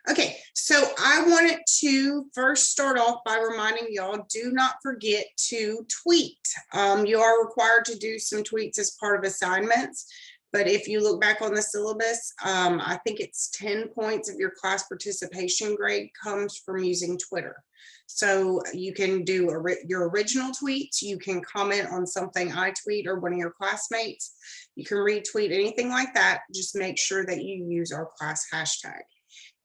Okay, so I wanted to first start off by reminding y'all, do not forget to tweet. You are required to do some tweets as part of assignments, but if you look back on the syllabus, I think it's 10 points of your class participation grade comes from using Twitter. So you can do your original tweets, you can comment on something I tweet or one of your classmates, you can retweet, anything like that. Just make sure that you use our class hashtag.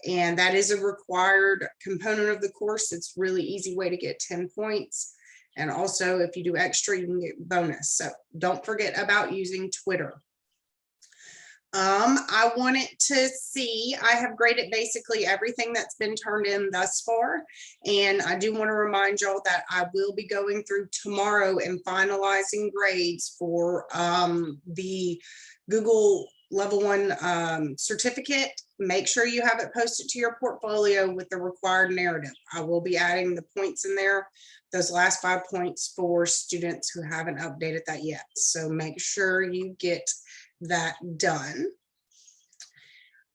And that is a required component of the course. It's really easy way to get 10 points. And also if you do extra, you can get bonus. So don't forget about using Twitter. I wanted to see, I have graded basically everything that's been turned in thus far. And I do want to remind y'all that I will be going through tomorrow and finalizing grades for the Google Level 1 certificate. Make sure you have it posted to your portfolio with the required narrative. I will be adding the points in there, those last 5 points for students who haven't updated that yet. So make sure you get that done.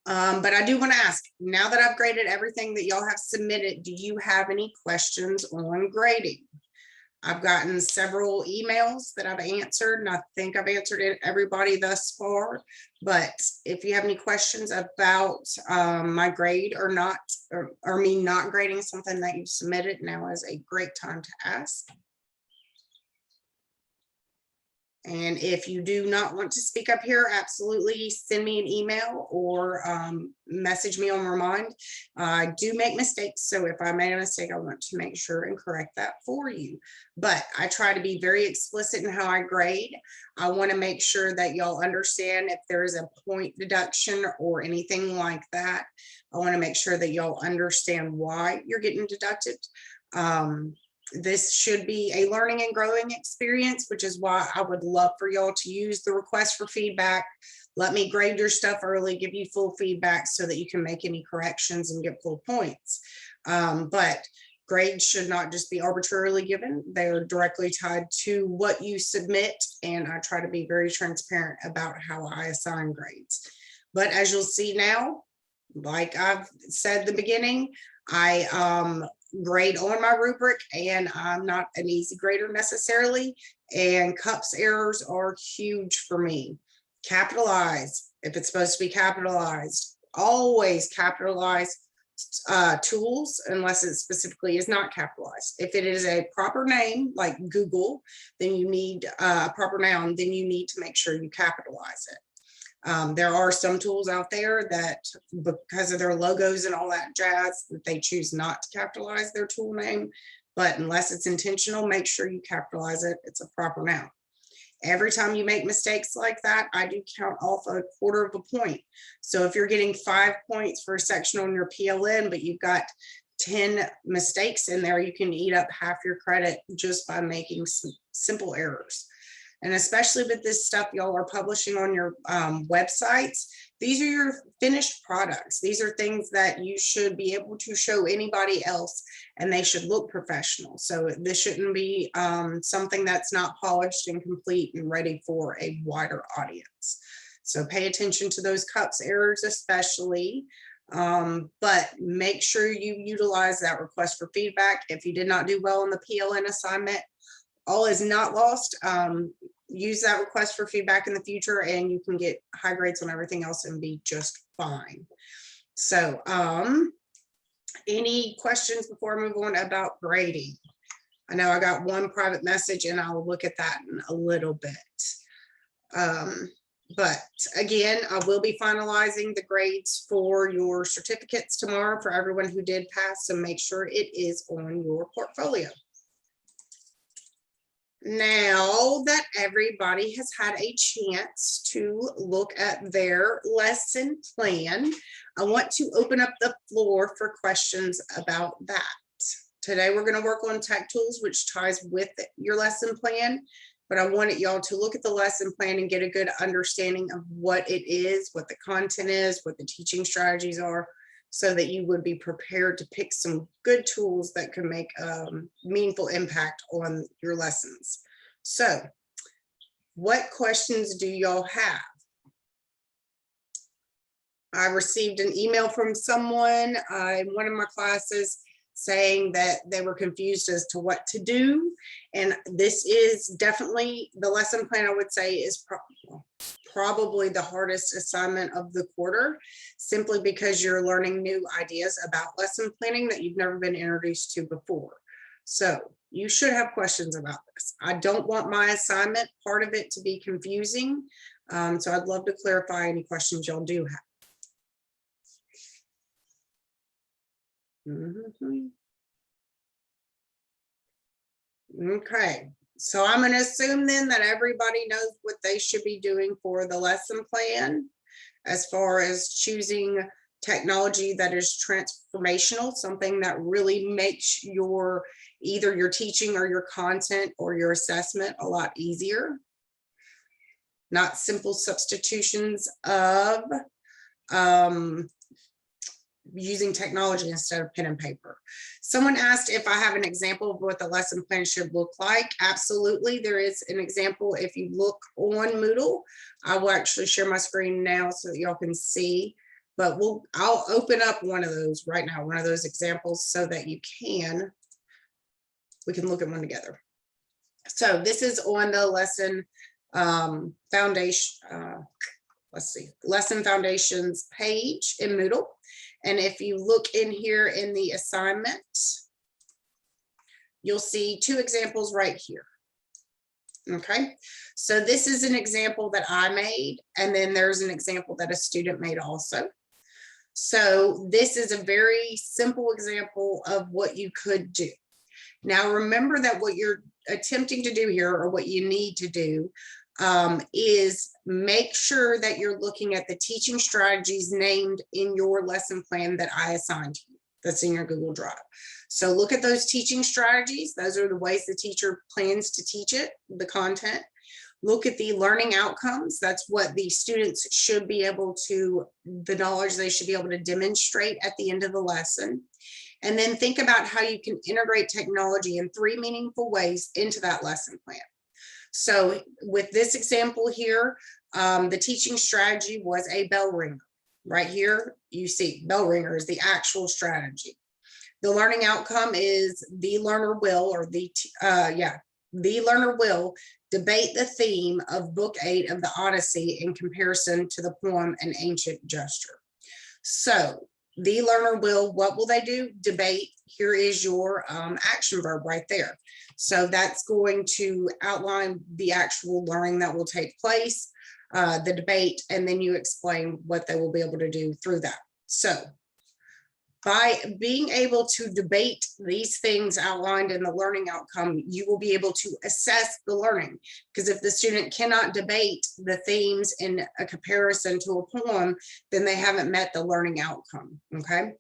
But I do want to ask, now that I've graded everything that y'all have submitted, do you have any questions on grading? I've gotten several emails that I've answered, and I think I've answered everybody thus far. But if you have any questions about my grade or not, or me not grading something that you submitted, now is a great time to ask. And if you do not want to speak up here, absolutely send me an email or message me on Remind. I do make mistakes, so if I made a mistake, I want to make sure and correct that for you. But I try to be very explicit in how I grade. I want to make sure that y'all understand if there is a point deduction or anything like that. I want to make sure that y'all understand why you're getting deducted. This should be a learning and growing experience, which is why I would love for y'all to use the request for feedback. Let me grade your stuff early, give you full feedback so that you can make any corrections and get full points. But grades should not just be arbitrarily given. They're directly tied to what you submit, and I try to be very transparent about how I assign grades. But as you'll see now, like I've said at the beginning, I grade on my rubric, and I'm not an easy grader necessarily, and cups errors are huge for me. Capitalize if it's supposed to be capitalized. Always capitalize tools unless it specifically is not capitalized. If it is a proper name like Google, then you need a proper noun, then you need to make sure you capitalize it. There are some tools out there that, because of their logos and all that jazz, that they choose not to capitalize their tool name. But unless it's intentional, make sure you capitalize it. It's a proper noun. Every time you make mistakes like that, I do count off 1/4 of a point. So if you're getting 5 points for a section on your PLN, but you've got 10 mistakes in there, you can eat up half your credit just by making some simple errors. And especially with this stuff y'all are publishing on your websites, these are your finished products. These are things that you should be able to show anybody else, and they should look professional. So this shouldn't be something that's not polished and complete and ready for a wider audience. So pay attention to those cups errors especially, but make sure you utilize that request for feedback. If you did not do well in the PLN assignment, all is not lost. Use that request for feedback in the future, and you can get high grades on everything else and be just fine. So any questions before I move on about grading? I know I got one private message, and I'll look at that in a little bit. But again, I will be finalizing the grades for your certificates tomorrow for everyone who did pass, so make sure it is on your portfolio. Now that everybody has had a chance to look at their lesson plan, I want to open up the floor for questions about that. Today, we're going to work on tech tools, which ties with your lesson plan, but I wanted y'all to look at the lesson plan and get a good understanding of what it is, what the content is, what the teaching strategies are, so that you would be prepared to pick some good tools that can make a meaningful impact on your lessons. So, what questions do y'all have? I received an email from someone in one of my classes saying that they were confused as to what to do. And this is definitely the lesson plan, I would say, is probably the hardest assignment of the quarter, simply because you're learning new ideas about lesson planning that you've never been introduced to before. So you should have questions about this. I don't want my assignment, part of it, to be confusing. So I'd love to clarify any questions y'all do have. Okay, so I'm going to assume then that everybody knows what they should be doing for the lesson plan as far as choosing technology that is transformational, something that really makes your either your teaching or your content or your assessment a lot easier. Not simple substitutions of using technology instead of pen and paper. Someone asked if I have an example of what the lesson plan should look like. Absolutely, there is an example. If you look on Moodle, I will actually share my screen now so that y'all can see, but I'll open up one of those right now, one of those examples, so that we can look at one together. So this is on the lesson foundation, let's see, lesson foundations page in Moodle. And if you look in here in the assignment, you'll see two examples right here. Okay, so this is an example that I made, and then there's an example that a student made also. So this is a very simple example of what you could do. Now, remember that what you're attempting to do here, or what you need to do, is make sure that you're looking at the teaching strategies named in your lesson plan that I assigned to you, that's in your Google Drive. So look at those teaching strategies. Those are the ways the teacher plans to teach it, the content. Look at the learning outcomes. That's what the students should be able to, the knowledge they should be able to demonstrate at the end of the lesson. And then think about how you can integrate technology in 3 meaningful ways into that lesson plan. So with this example here, the teaching strategy was a bell ringer. Right here, you see bell ringer is the actual strategy. The learning outcome is the learner will, or the learner will debate the theme of Book 8 of the Odyssey in comparison to the poem An Ancient Gesture. So the learner will, what will they do? Debate. Here is your action verb right there. So that's going to outline the actual learning that will take place, the debate, and then you explain what they will be able to do through that. So by being able to debate these things outlined in the learning outcome, you will be able to assess the learning. Because if the student cannot debate the themes in a comparison to a poem, then they haven't met the learning outcome, okay?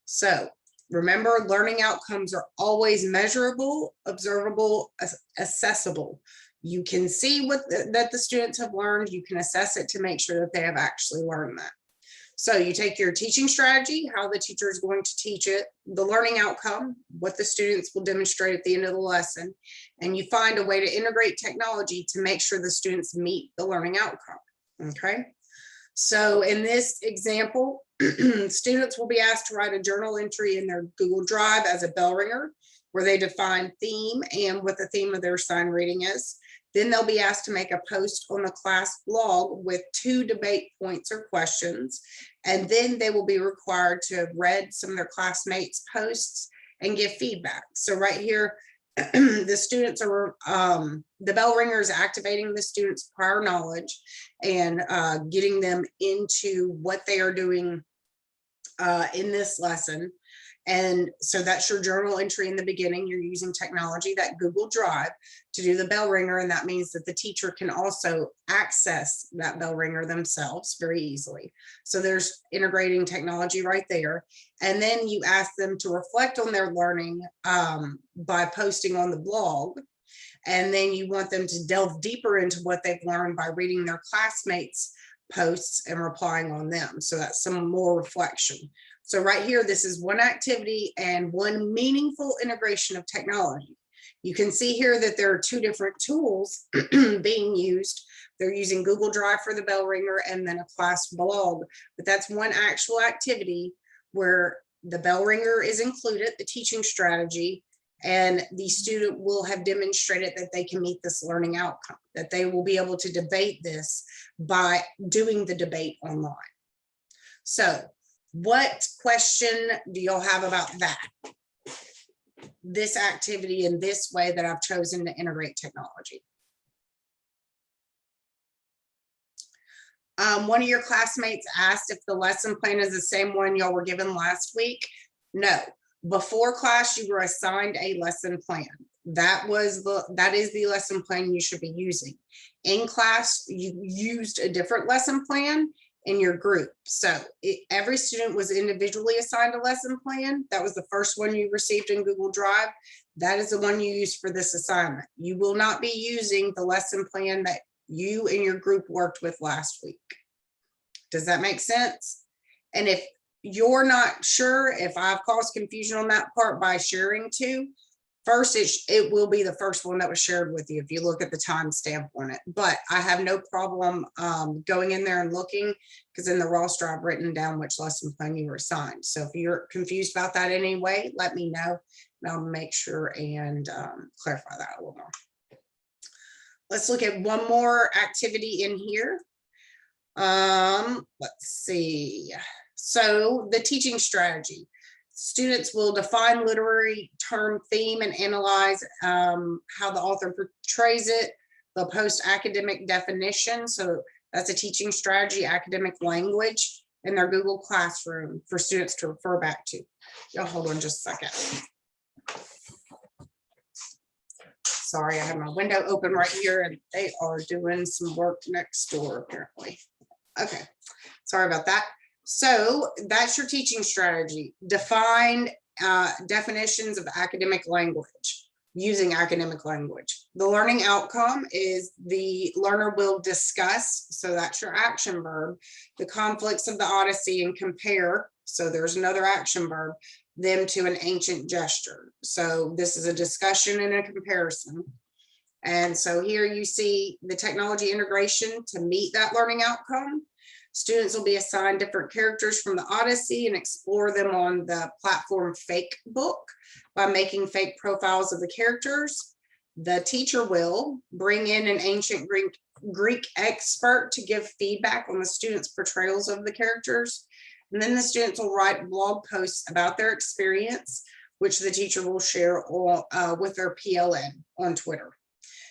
So remember, learning outcomes are always measurable, observable, accessible. You can see what that the students have learned. You can assess it to make sure that they have actually learned that. So you take your teaching strategy, how the teacher is going to teach it, the learning outcome, what the students will demonstrate at the end of the lesson, and you find a way to integrate technology to make sure the students meet the learning outcome, okay? So in this example, students will be asked to write a journal entry in their Google Drive as a bell ringer, where they define theme and what the theme of their assigned reading is. Then they'll be asked to make a post on the class blog with 2 debate points or questions. And then they will be required to have read some of their classmates' posts and give feedback. So right here, the students are, the bell ringer is activating the students' prior knowledge and getting them into what they are doing in this lesson. And so that's your journal entry in the beginning. You're using technology, that Google Drive, to do the bell ringer. And that means that the teacher can also access that bell ringer themselves very easily. So there's integrating technology right there. And then you ask them to reflect on their learning by posting on the blog. And then you want them to delve deeper into what they've learned by reading their classmates' posts and replying on them. So that's some more reflection. So right here, this is one activity and one meaningful integration of technology. You can see here that there are 2 different tools being used They're using Google Drive for the bell ringer and then a class blog. But that's one actual activity where the bell ringer is included, the teaching strategy, and the student will have demonstrated that they can meet this learning outcome, that they will be able to debate this by doing the debate online. So what question do y'all have about that? This activity in this way that I've chosen to integrate technology. One of your classmates asked if the lesson plan is the same one y'all were given last week. No, before class you were assigned a lesson plan. That is the lesson plan you should be using. In class, you used a different lesson plan in your group. So every student was individually assigned a lesson plan. That was the first one you received in Google Drive. That is the one you use for this assignment. You will not be using the lesson plan that you and your group worked with last week. Does that make sense? And if you're not sure, if I've caused confusion on that part by sharing two, first, it will be the first one that was shared with you if you look at the timestamp on it. But I have no problem going in there and looking, because in the roster I've written down which lesson plan you were assigned. So if you're confused about that anyway, let me know and I'll make sure and clarify that a little more. Let's look at one more activity in here. Let's see. So the teaching strategy. Students will define literary term theme and analyze how the author portrays it. They'll post academic definition. So that's a teaching strategy, academic language in their Google Classroom for students to refer back to. Y'all hold on just a second. Sorry, I have my window open right here and they are doing some work next door apparently. Okay, sorry about that. So that's your teaching strategy. Define definitions of academic language, using academic language. The learning outcome is the learner will discuss, so that's your action verb, the conflicts of the Odyssey and compare, so there's another action verb, them to an ancient gesture. So this is a discussion and a comparison. And so here you see the technology integration to meet that learning outcome. Students will be assigned different characters from the Odyssey and explore them on the platform Fake Book by making fake profiles of the characters. The teacher will bring in an ancient Greek expert to give feedback on the students' portrayals of the characters. And then the students will write blog posts about their experience, which the teacher will share with their PLN on Twitter.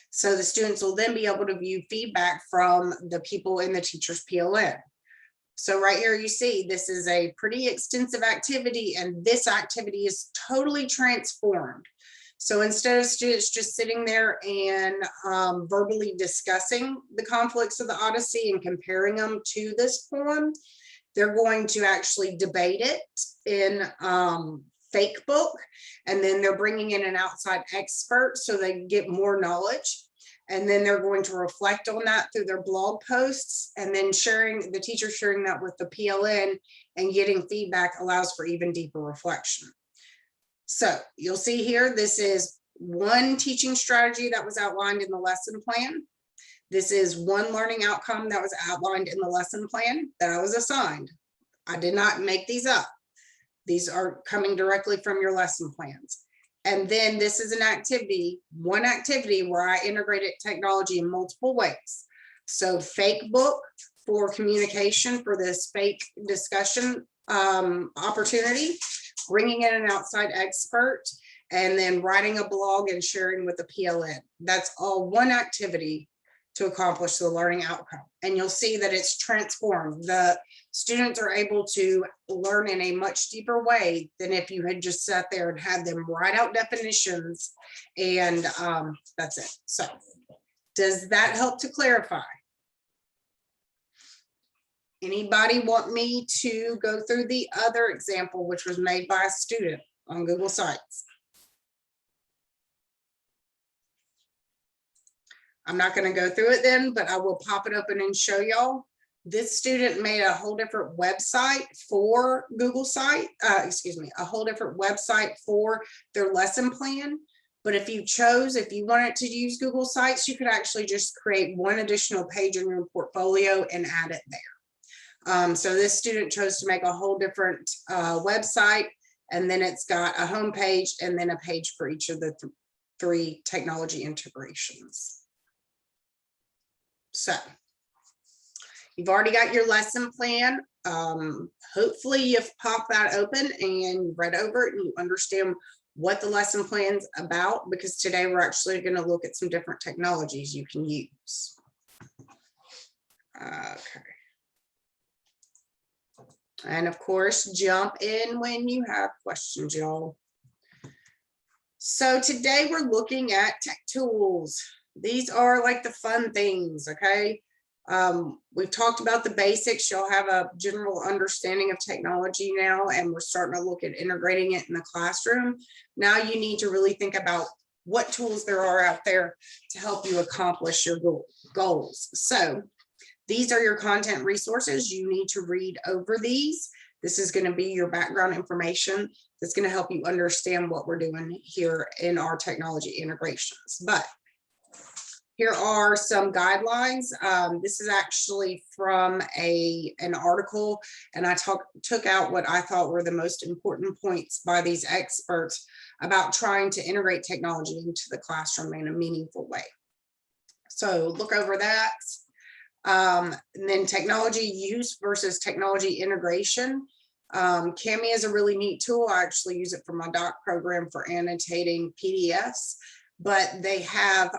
So the students will then be able to view feedback from the people in the teacher's PLN. So right here you see this is a pretty extensive activity, and this activity is totally transformed. So instead of students just sitting there and verbally discussing the conflicts of the Odyssey and comparing them to this poem, they're going to actually debate it in Fake Book, and then they're bringing in an outside expert so they get more knowledge. And then they're going to reflect on that through their blog posts, and then the teacher sharing that with the PLN and getting feedback allows for even deeper reflection. So you'll see here, this is one teaching strategy that was outlined in the lesson plan. This is one learning outcome that was outlined in the lesson plan that I was assigned. I did not make these up. These are coming directly from your lesson plans. And then this is an activity, one activity where I integrated technology in multiple ways. So Fake Book for communication for this fake discussion opportunity, bringing in an outside expert, and then writing a blog and sharing with the PLN. That's all one activity to accomplish the learning outcome. And you'll see that it's transformed. The students are able to learn in a much deeper way than if you had just sat there and had them write out definitions and that's it. So does that help to clarify? Anybody want me to go through the other example, which was made by a student on Google Sites? I'm not going to go through it then, but I will pop it open and show y'all. This student made a whole different website for Google Site, a whole different website for their lesson plan. But if you wanted to use Google Sites, you could actually just create one additional page in your portfolio and add it there. So this student chose to make a whole different website, and then it's got a home page and then a page for each of the three technology integrations. So you've already got your lesson plan. Hopefully you've popped that open and read over it and you understand what the lesson plan's about, because today we're actually going to look at some different technologies you can use. Okay. And of course, jump in when you have questions, y'all. So today we're looking at tech tools. These are like the fun things, okay? We've talked about the basics. You'll have a general understanding of technology now, and we're starting to look at integrating it in the classroom. Now you need to really think about what tools there are out there to help you accomplish your goals. So these are your content resources. You need to read over these. This is going to be your background information that's going to help you understand what we're doing here in our technology integrations. But here are some guidelines. This is actually from an article, and I took out what I thought were the most important points by these experts about trying to integrate technology into the classroom in a meaningful way. So look over that. And then technology use versus technology integration. Cami is a really neat tool. I actually use it for my doc program for annotating PDFs, but they have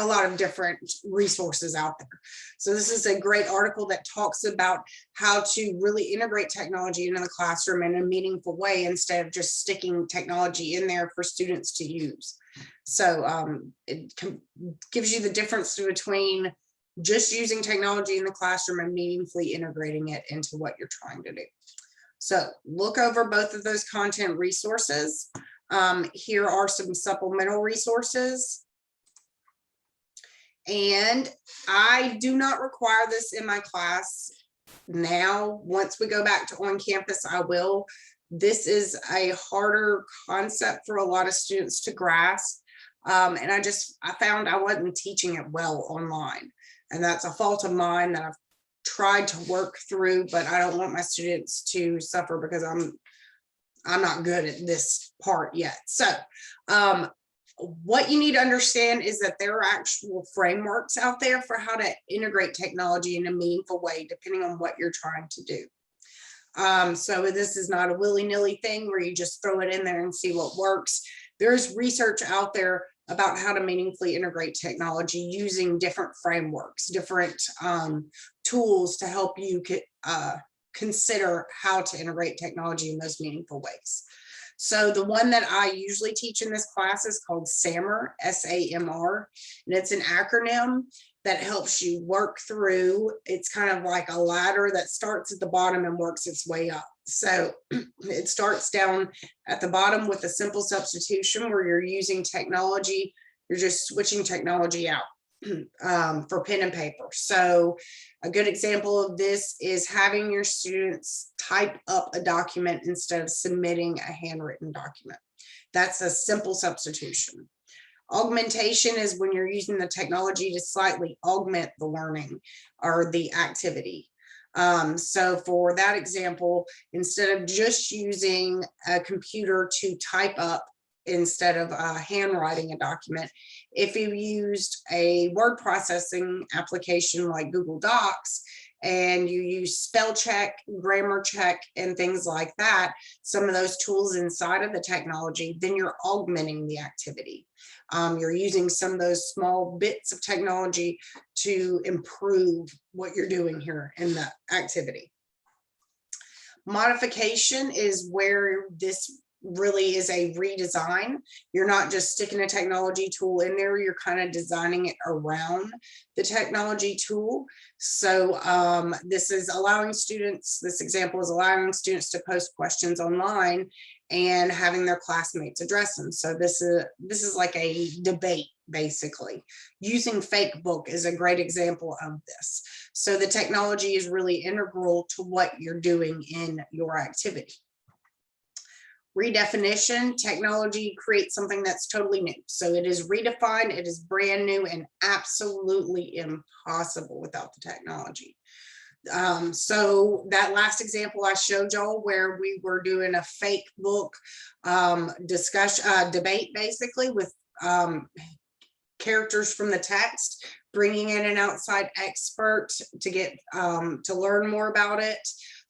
a lot of different resources out there. So this is a great article that talks about how to really integrate technology into the classroom in a meaningful way instead of just sticking technology in there for students to use. So it gives you the difference between just using technology in the classroom and meaningfully integrating it into what you're trying to do. So look over both of those content resources. Here are some supplemental resources. And I do not require this in my class now. Once we go back to on campus, I will. This is a harder concept for a lot of students to grasp. And I found I wasn't teaching it well online. And that's a fault of mine that I've tried to work through, but I don't want my students to suffer because I'm not good at this part yet. So what you need to understand is that there are actual frameworks out there for how to integrate technology in a meaningful way, depending on what you're trying to do. So this is not a willy-nilly thing where you just throw it in there and see what works. There's research out there about how to meaningfully integrate technology using different frameworks, different tools to help you consider how to integrate technology in those meaningful ways. So the one that I usually teach in this class is called SAMR, S-A-M-R, and it's an acronym that helps you work through. It's kind of like a ladder that starts at the bottom and works its way up. So it starts down at the bottom with a simple substitution where you're using technology. You're just switching technology out for pen and paper. So a good example of this is having your students type up a document instead of submitting a handwritten document. That's a simple substitution. Augmentation is when you're using the technology to slightly augment the learning or the activity. So for that example, instead of just using a computer to type up instead of handwriting a document, if you used a word processing application like Google Docs and you use spell check, grammar check, and things like that, some of those tools inside of the technology, then you're augmenting the activity. You're using some of those small bits of technology to improve what you're doing here in the activity. Modification is where this really is a redesign. You're not just sticking a technology tool in there, you're kind of designing it around the technology tool. So this is allowing students, this example is allowing students to post questions online and having their classmates address them. So this is like a debate, basically. Using Fakebook is a great example of this. So the technology is really integral to what you're doing in your activity. redefinition, technology creates something that's totally new. So it is redefined, it is brand new and absolutely impossible without the technology. So that last example I showed y'all where we were doing a fake book debate basically with characters from the text, bringing in an outside expert to get to learn more about it,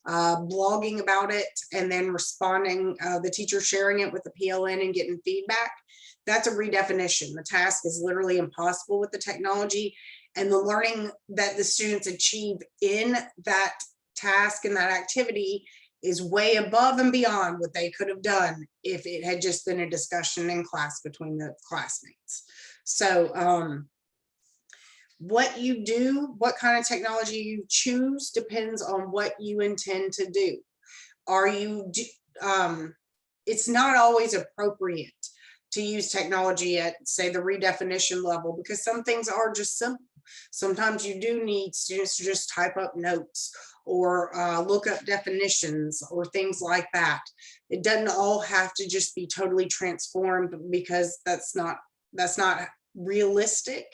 blogging about it, and then responding, the teacher sharing it with the PLN and getting feedback. That's a redefinition. The task is literally impossible with the technology, and the learning that the students achieve in that task and that activity is way above and beyond what they could have done if it had just been a discussion in class between the classmates. So what you do, what kind of technology you choose depends on what you intend to do. It's not always appropriate to use technology at, say, the redefinition level, because some things are just simple. Sometimes you do need students to just type up notes or look up definitions or things like that. It doesn't all have to just be totally transformed, because that's not realistic,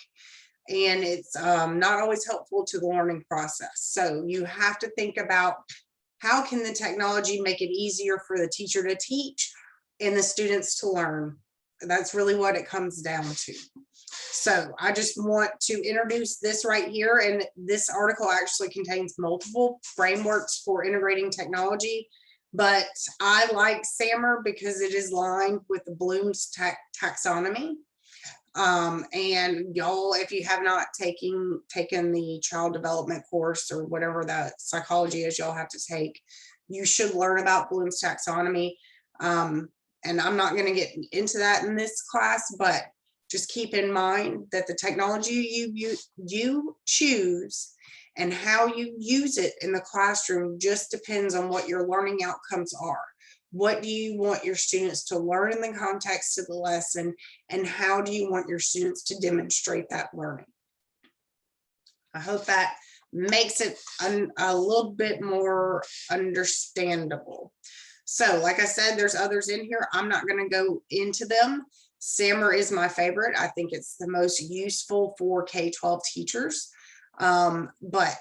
and it's not always helpful to the learning process. So you have to think about, how can the technology make it easier for the teacher to teach and the students to learn? That's really what it comes down to. So I just want to introduce this right here, and this article actually contains multiple frameworks for integrating technology, but I like SAMR because it is lined with the Bloom's taxonomy. And y'all, if you have not taken the child development course or whatever that psychology is y'all have to take, you should learn about Bloom's taxonomy. And I'm not going to get into that in this class, but just keep in mind that the technology you choose and how you use it in the classroom just depends on what your learning outcomes are. What do you want your students to learn in the context of the lesson, and how do you want your students to demonstrate that learning? I hope that makes it a little bit more understandable. So like I said, there's others in here. I'm not going to go into them. SAMR is my favorite. I think it's the most useful for K-12 teachers, but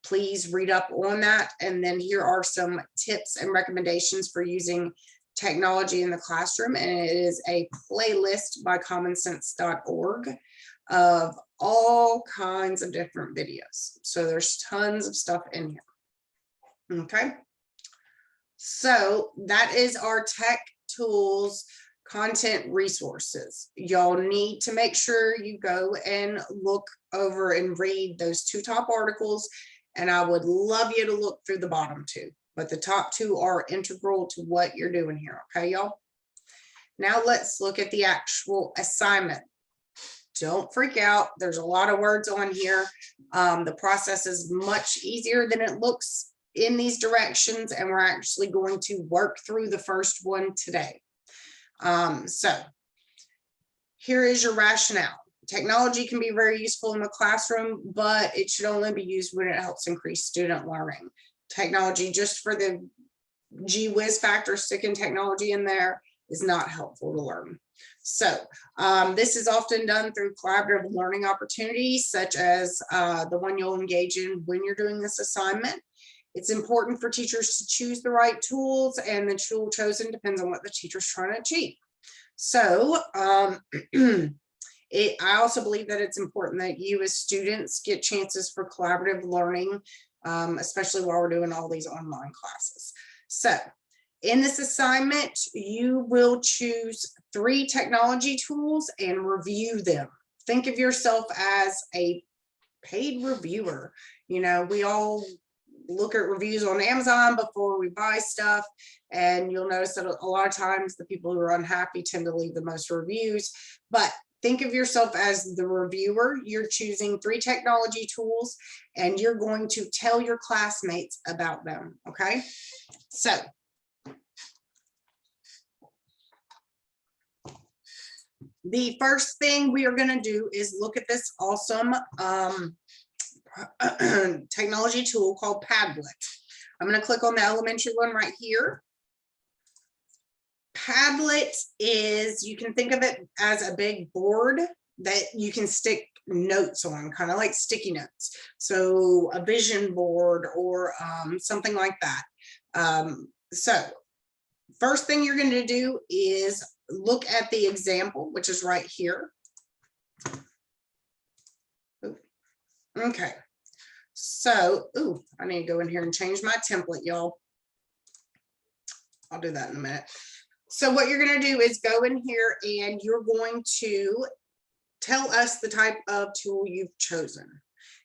please read up on that. And then here are some tips and recommendations for using technology in the classroom. And it is a playlist by commonsense.org of all kinds of different videos. So there's tons of stuff in here. Okay. So that is our tech tools content resources. Y'all need to make sure you go and look over and read those two top articles. And I would love you to look through the bottom two, but the top two are integral to what you're doing here. Okay, y'all? Now let's look at the actual assignment. Don't freak out. There's a lot of words on here. The process is much easier than it looks in these directions, and we're actually going to work through the first one today. So here is your rationale. Technology can be very useful in the classroom, but it should only be used when it helps increase student learning. Technology just for the gee whiz factor, sticking technology in there, is not helpful to learn. So this is often done through collaborative learning opportunities, such as the one you'll engage in when you're doing this assignment. It's important for teachers to choose the right tools, and the tool chosen depends on what the teacher's trying to achieve. So I also believe that it's important that you as students get chances for collaborative learning, especially while we're doing all these online classes. So in this assignment, you will choose 3 technology tools and review them. Think of yourself as a paid reviewer. You know, we all look at reviews on Amazon before we buy stuff, and you'll notice that a lot of times the people who are unhappy tend to leave the most reviews. But think of yourself as the reviewer. You're choosing 3 technology tools, and you're going to tell your classmates about them. Okay, so the first thing we are going to do is look at this awesome technology tool called Padlet. I'm going to click on the elementary one right here. Padlet is, you can think of it as a big board that you can stick notes on, kind of like sticky notes. So a vision board or something like that. So first thing you're going to do is look at the example, which is right here. Okay. So, I need to go in here and change my template, y'all. I'll do that in a minute. So what you're going to do is go in here and you're going to tell us the type of tool you've chosen.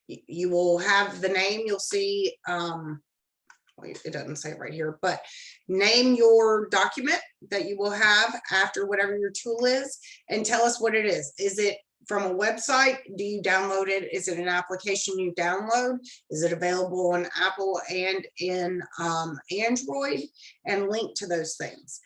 You will have the name, you'll see, it doesn't say it right here, but name your document that you will have after whatever your tool is and tell us what it is. Is it from a website? Do you download it? Is it an application you download? Is it available on Apple and in Android? And link to those things.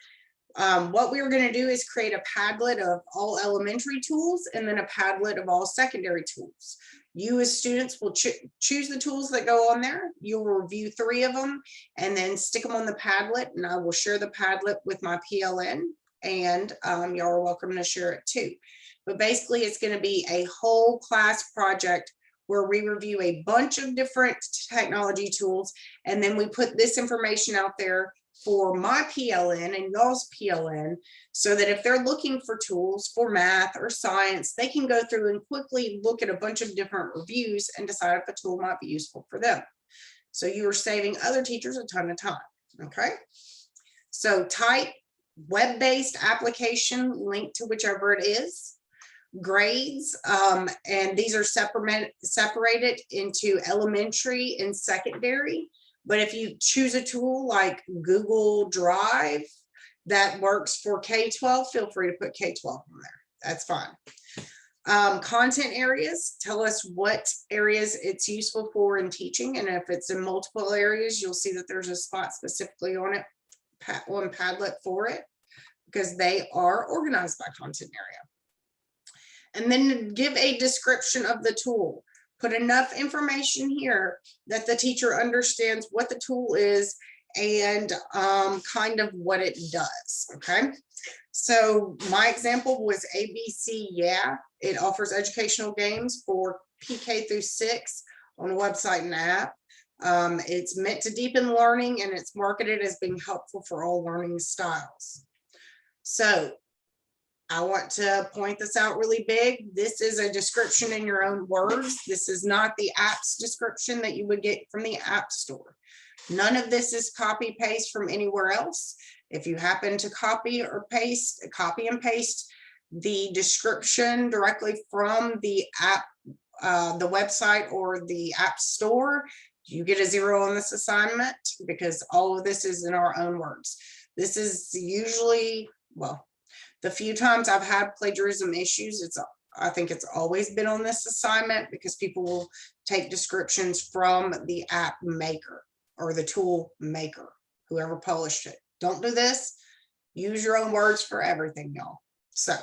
What we were going to do is create a Padlet of all elementary tools and then a Padlet of all secondary tools. You as students will choose the tools that go on there. You'll review 3 of them and then stick them on the Padlet, and I will share the Padlet with my PLN, and y'all are welcome to share it too. But basically it's going to be a whole class project where we review a bunch of different technology tools, and then we put this information out there for my PLN and y'all's PLN, so that if they're looking for tools for math or science, they can go through and quickly look at a bunch of different reviews and decide if a tool might be useful for them. So you are saving other teachers a ton of time. Okay. So type web-based application, link to whichever it is. Grades, and these are separated into elementary and secondary. But if you choose a tool like Google Drive that works for K-12, feel free to put K-12 on there. That's fine. Content areas, tell us what areas it's useful for in teaching. And if it's in multiple areas, you'll see that there's a spot specifically on it, on Padlet for it, because they are organized by content area. And then give a description of the tool. Put enough information here that the teacher understands what the tool is and kind of what it does. Okay. So my example was ABC. Yeah, it offers educational games for PK through 6 on a website and app. It's meant to deepen learning, and it's marketed as being helpful for all learning styles. So I want to point this out really big. This is a description in your own words. This is not the app's description that you would get from the App Store. None of this is copy paste from anywhere else. If you happen to copy and paste the description directly from the app, the website or the App Store, you get a 0 on this assignment, because all of this is in our own words. This is usually, well, the few times I've had plagiarism issues, I think it's always been on this assignment, because people will take descriptions from the app maker or the tool maker, whoever published it. Don't do this. Use your own words for everything, y'all. So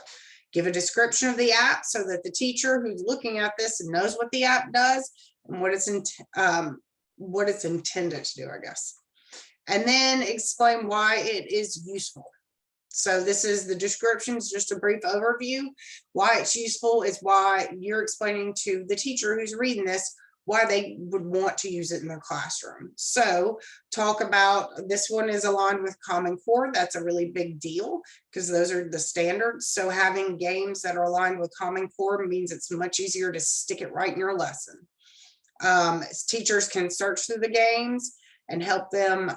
give a description of the app so that the teacher who's looking at this knows what the app does and what it's intended to do, I guess. And then explain why it is useful. So this is the description, is just a brief overview. Why it's useful is why you're explaining to the teacher who's reading this why they would want to use it in their classroom. So talk about, this one is aligned with Common Core. That's a really big deal, because those are the standards. So having games that are aligned with Common Core means it's much easier to stick it right in your lesson. Teachers can search through the games and help them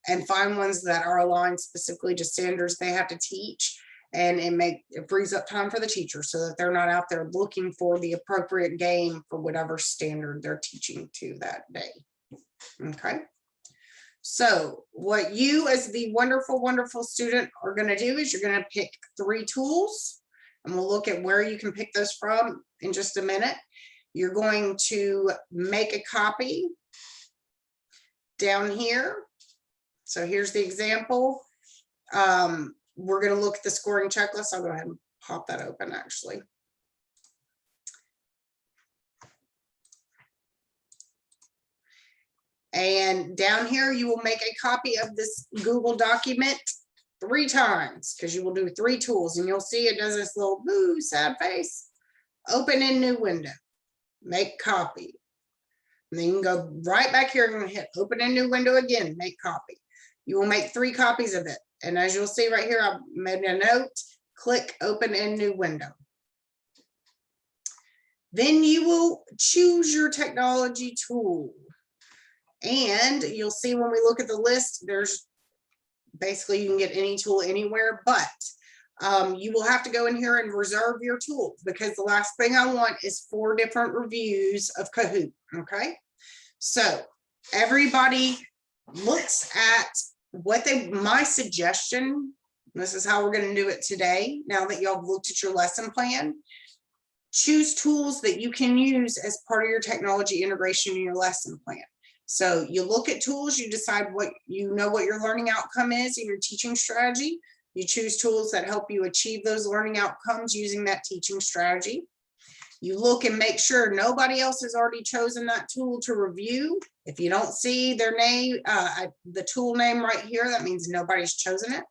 and find ones that are aligned specifically to standards they have to teach, and it frees up time for the teacher so that they're not out there looking for the appropriate game for whatever standard they're teaching to that day. Okay. So what you as the wonderful, wonderful student are going to do is you're going to pick 3 tools, and we'll look at where you can pick those from in just a minute. You're going to make a copy down here. So here's the example. We're going to look at the scoring checklist. I'll go ahead and pop that open actually. And down here, you will make a copy of this Google document 3 times because you will do 3 tools, and you'll see it does this little boo sad face. Open in new window, make copy. And then you can go right back here and hit open in new window again, make copy. You will make 3 copies of it. And as you'll see right here, I made a note, click open in new window. Then you will choose your technology tool. And you'll see when we look at the list, there's basically you can get any tool anywhere, but you will have to go in here and reserve your tools, because the last thing I want is 4 different reviews of Kahoot. Okay, so everybody looks at what my suggestion, this is how we're going to do it today. Now that y'all have looked at your lesson plan, choose tools that you can use as part of your technology integration in your lesson plan. So you look at tools, you decide what your learning outcome is in your teaching strategy. You choose tools that help you achieve those learning outcomes using that teaching strategy. You look and make sure nobody else has already chosen that tool to review. If you don't see their name, the tool name right here, that means nobody's chosen it.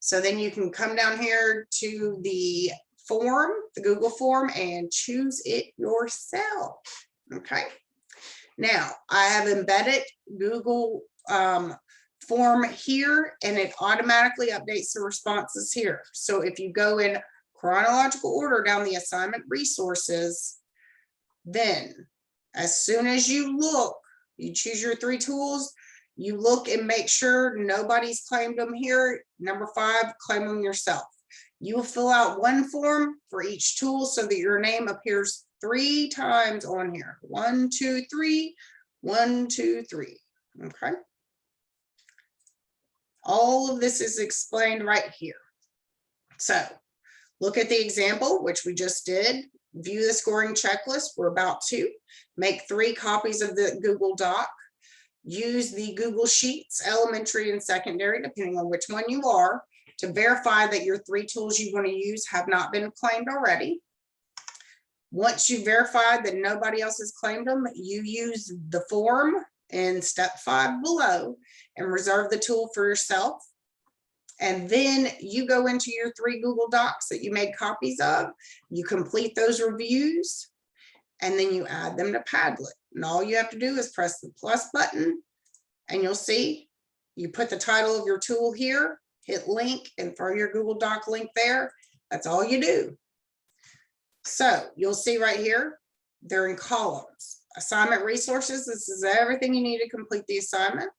So then you can come down here to the form, the Google form, and choose it yourself. Okay. Now I have embedded Google form here, and it automatically updates the responses here. So if you go in chronological order down the assignment resources, then as soon as you look, you choose your 3 tools, you look and make sure nobody's claimed them here. Number 5, claim them yourself. You will fill out 1 form for each tool so that your name appears 3 times on here. 1, 2, 3, 1, 2, 3. Okay. All of this is explained right here. So look at the example, which we just did. View the scoring checklist. We're about to make 3 copies of the Google Doc. Use the Google Sheets, elementary and secondary, depending on which one you are, to verify that your 3 tools you want to use have not been claimed already. Once you verify that nobody else has claimed them, you use the form in step 5 below and reserve the tool for yourself. And then you go into your 3 Google Docs that you made copies of, you complete those reviews, and then you add them to Padlet. And all you have to do is press the plus button, and you'll see you put the title of your tool here, hit link, and throw your Google Doc link there. That's all you do. So you'll see right here, they're in columns. Assignment resources, this is everything you need to complete the assignment.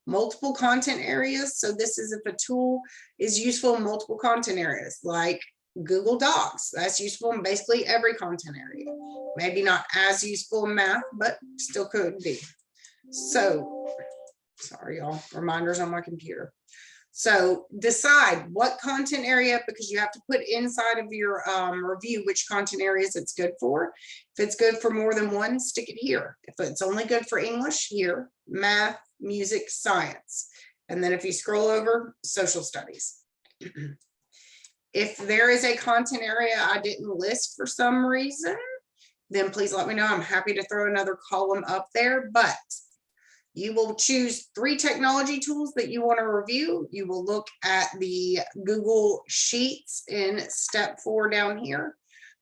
Multiple content areas, so this is if a tool is useful in multiple content areas, like Google Docs. That's useful in basically every content area. Maybe not as useful in math, but still could be. So, sorry y'all, reminders on my computer. So decide what content area, because you have to put inside of your review which content areas it's good for. If it's good for more than one, stick it here. If it's only good for English, here, math, music, science. And then if you scroll over, social studies. If there is a content area I didn't list for some reason, then please let me know. I'm happy to throw another column up there, but you will choose 3 technology tools that you want to review. You will look at the Google Sheets in step 4 down here.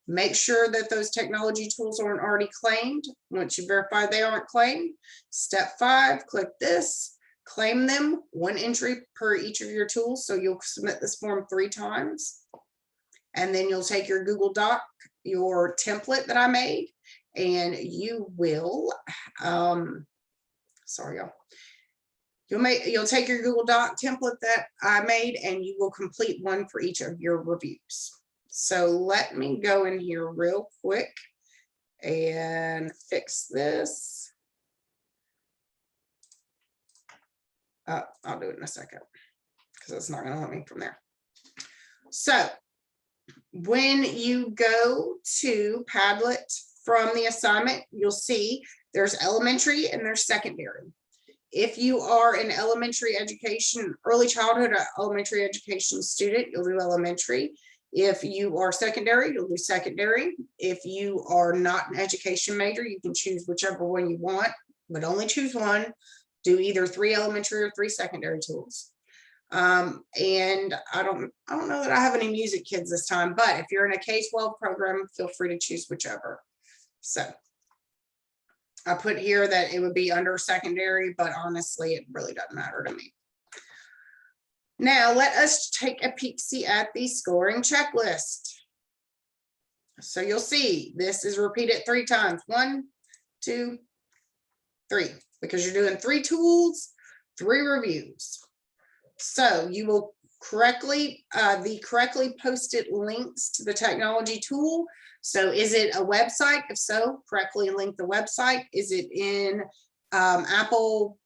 Make sure that those technology tools aren't already claimed. Once you verify they aren't claimed, step 5, click this, claim them, 1 entry per each of your tools. So you'll submit this form 3 times. And then you'll take your Google Doc, your template that I made, and you will, sorry, y'all. You'll take your Google Doc template that I made, and you will complete 1 for each of your reviews. So let me go in here real quick and fix this. I'll do it in a second because it's not going to let me from there. So when you go to Padlet from the assignment, you'll see there's elementary and there's secondary. If you are an elementary education, early childhood or elementary education student, you'll do elementary. If you are secondary, you'll do secondary. If you are not an education major, you can choose whichever one you want, but only choose one. Do either 3 elementary or 3 secondary tools. And I don't know that I have any music kids this time, but if you're in a K-12 program, feel free to choose whichever. So I put here that it would be under secondary, but honestly, it really doesn't matter to me. Now let us take a peek-see at the scoring checklist. So you'll see this is repeated 3 times. 1, 2, 3, because you're doing 3 tools, 3 reviews. So you will correctly, the correctly posted links to the technology tool. So is it a website? If so, correctly link the website. Is it in Apple,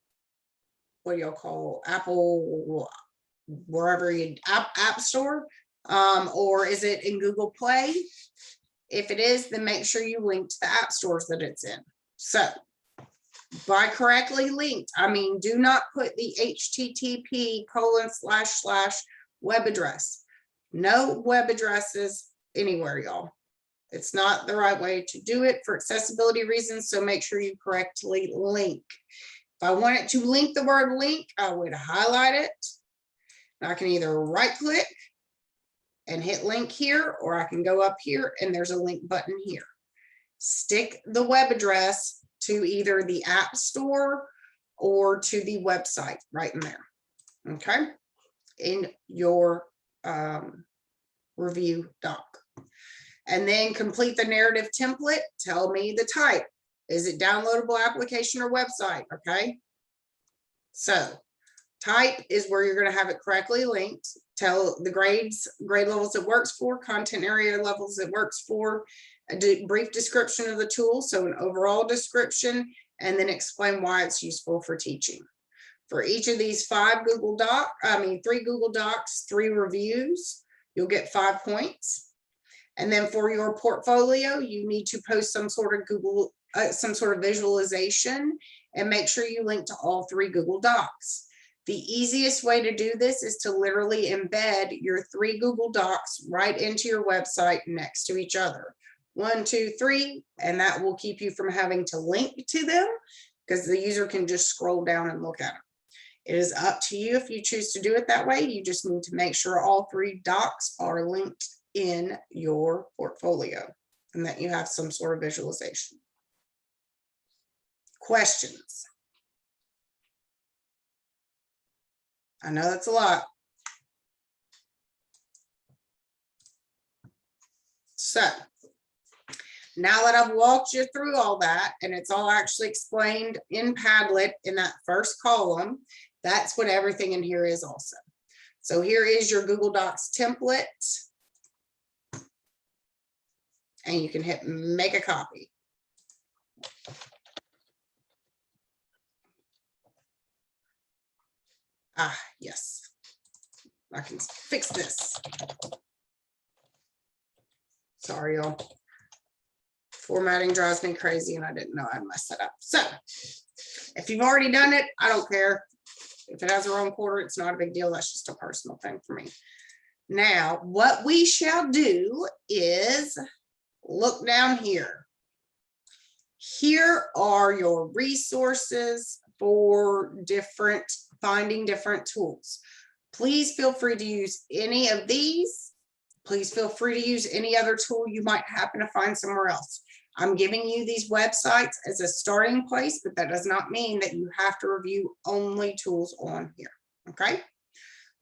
what do y'all call Apple, wherever you, app store, or is it in Google Play? If it is, then make sure you link to the app stores that it's in. So by correctly linked, I mean, do not put the http:// web address. No web addresses anywhere, y'all. It's not the right way to do it for accessibility reasons, so make sure you correctly link. If I wanted to link the word link, I would highlight it. I can either right click and hit link here, or I can go up here and there's a link button here. Stick the web address to either the app store or to the website right in there, okay, in your review doc. And then complete the narrative template. Tell me the type. Is it downloadable application or website? Okay. So type is where you're going to have it correctly linked. Tell the grade levels it works for, content area levels it works for, a brief description of the tool, so an overall description, and then explain why it's useful for teaching. For each of these 3 Google Docs, 3 reviews, you'll get 5 points. And then for your portfolio, you need to post some sort of visualization, and make sure you link to all 3 Google Docs. The easiest way to do this is to literally embed your 3 Google Docs right into your website next to each other. 1, 2, 3, and that will keep you from having to link to them, because the user can just scroll down and look at them. It is up to you if you choose to do it that way. You just need to make sure all 3 docs are linked in your portfolio and that you have some sort of visualization. Questions? I know that's a lot. So now that I've walked you through all that, and it's all actually explained in Padlet in that first column, that's what everything in here is also. So here is your Google Docs template, and you can hit make a copy. Yes, I can fix this. Sorry, y'all. Formatting drives me crazy, and I didn't know I'd mess that up. So if you've already done it, I don't care. If it has a wrong quarter, it's not a big deal. That's just a personal thing for me. Now, what we shall do is look down here. Here are your resources for finding different tools. Please feel free to use any of these. Please feel free to use any other tool you might happen to find somewhere else. I'm giving you these websites as a starting place, but that does not mean that you have to review only tools on here, okay?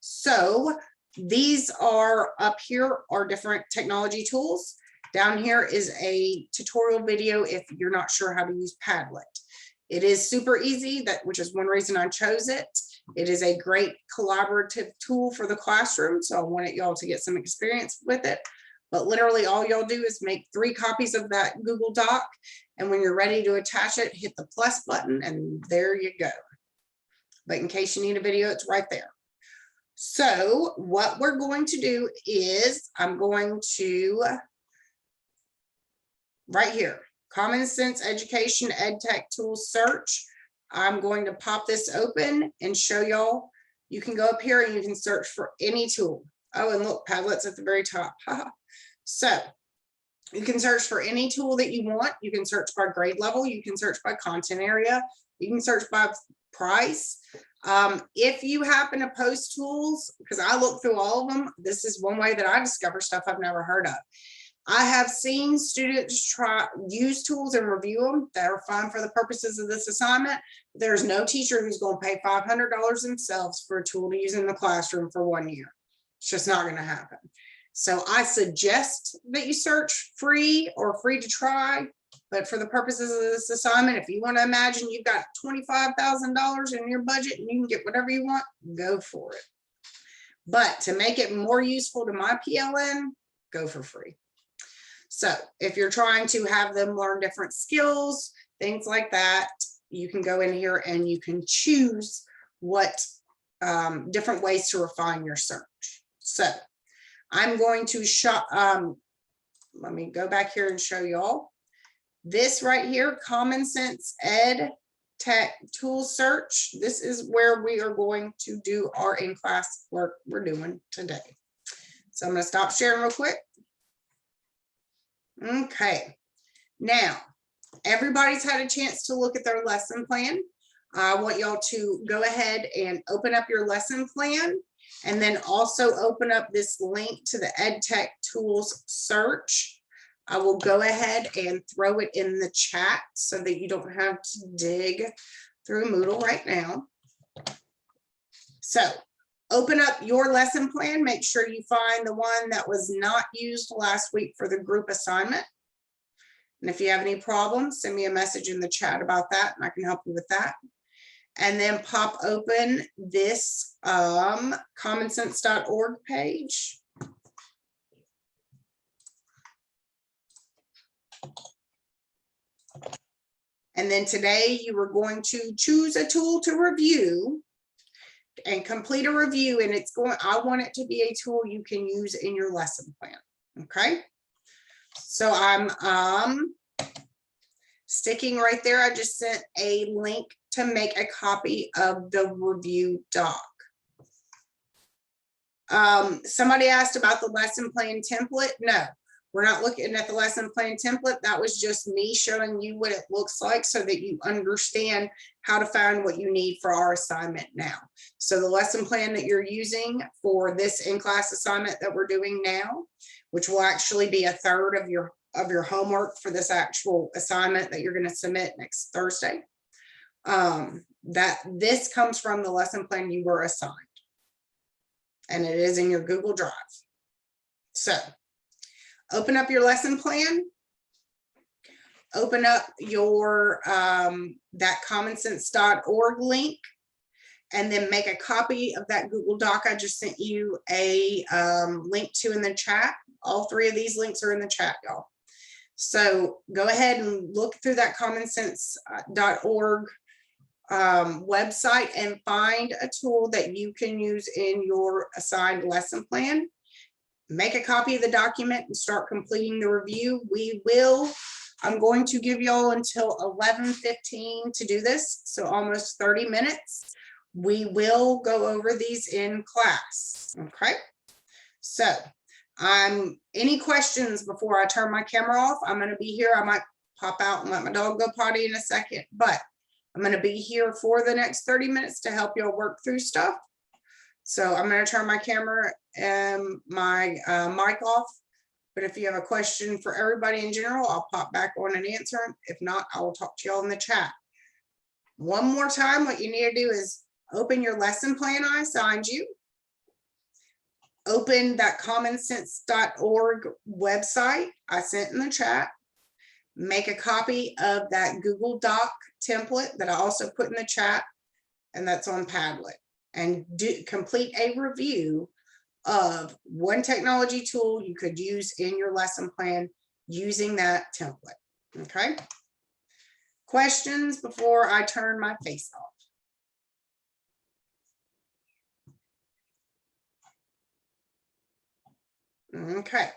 So these are up here are different technology tools. Down here is a tutorial video if you're not sure how to use Padlet. It is super easy, which is one reason I chose it. It is a great collaborative tool for the classroom, so I wanted y'all to get some experience with it. But literally all y'all do is make 3 copies of that Google Doc, and when you're ready to attach it, hit the plus button, and there you go. But in case you need a video, it's right there. So what we're going to do is I'm going to, right here, Common Sense Education EdTech Tools Search. I'm going to pop this open and show y'all. You can go up here and you can search for any tool. Oh, and look, Padlet's at the very top. So you can search for any tool that you want. You can search by grade level. You can search by content area. You can search by price. If you happen to post tools, because I look through all of them, this is one way that I discover stuff I've never heard of. I have seen students use tools and review them that are fine for the purposes of this assignment. There's no teacher who's going to pay $500 themselves for a tool to use in the classroom for 1 year. It's just not going to happen. So I suggest that you search free or free to try. But for the purposes of this assignment, if you want to imagine you've got $25,000 in your budget and you can get whatever you want, go for it. But to make it more useful to my PLN, go for free. So if you're trying to have them learn different skills, things like that, you can go in here and you can choose what different ways to refine your search. So I'm going to let me go back here and show y'all. This right here, Common Sense Ed Tech Tool Search. This is where we are going to do our in-class work we're doing today. So I'm going to stop sharing real quick. Okay, now everybody's had a chance to look at their lesson plan. I want y'all to go ahead and open up your lesson plan and then also open up this link to the EdTech Tools search. I will go ahead and throw it in the chat so that you don't have to dig through Moodle right now. So open up your lesson plan. Make sure you find the one that was not used last week for the group assignment. And if you have any problems, send me a message in the chat about that and I can help you with that. And then pop open this commonsense.org page. And then today you are going to choose a tool to review and complete a review. And I want it to be a tool you can use in your lesson plan. Okay. So I'm sticking right there. I just sent a link to make a copy of the review doc. Somebody asked about the lesson plan template. No, we're not looking at the lesson plan template. That was just me showing you what it looks like so that you understand how to find what you need for our assignment now. So the lesson plan that you're using for this in-class assignment that we're doing now, which will actually be a third of your homework for this actual assignment that you're going to submit next Thursday, that this comes from the lesson plan you were assigned. And it is in your Google Drive. So open up your lesson plan, open up your that commonsense.org link, and then make a copy of that Google Doc I just sent you a link to in the chat. All three of these links are in the chat, y'all. So go ahead and look through that commonsense.org website and find a tool that you can use in your assigned lesson plan. Make a copy of the document and start completing the review. I'm going to give y'all until 11:15 to do this, so almost 30 minutes. We will go over these in class, okay? So any questions before I turn my camera off? I'm going to be here. I might pop out and let my dog go potty in a second, but I'm going to be here for the next 30 minutes to help y'all work through stuff. So I'm going to turn my camera and my mic off. But if you have a question for everybody in general, I'll pop back on and answer them. If not, I will talk to y'all in the chat. One more time, what you need to do is open your lesson plan I assigned you. Open that commonsense.org website I sent in the chat. Make a copy of that Google Doc template that I also put in the chat, and that's on Padlet. And complete a review of one technology tool you could use in your lesson plan using that template. Okay. Questions before I turn my face off? Okay.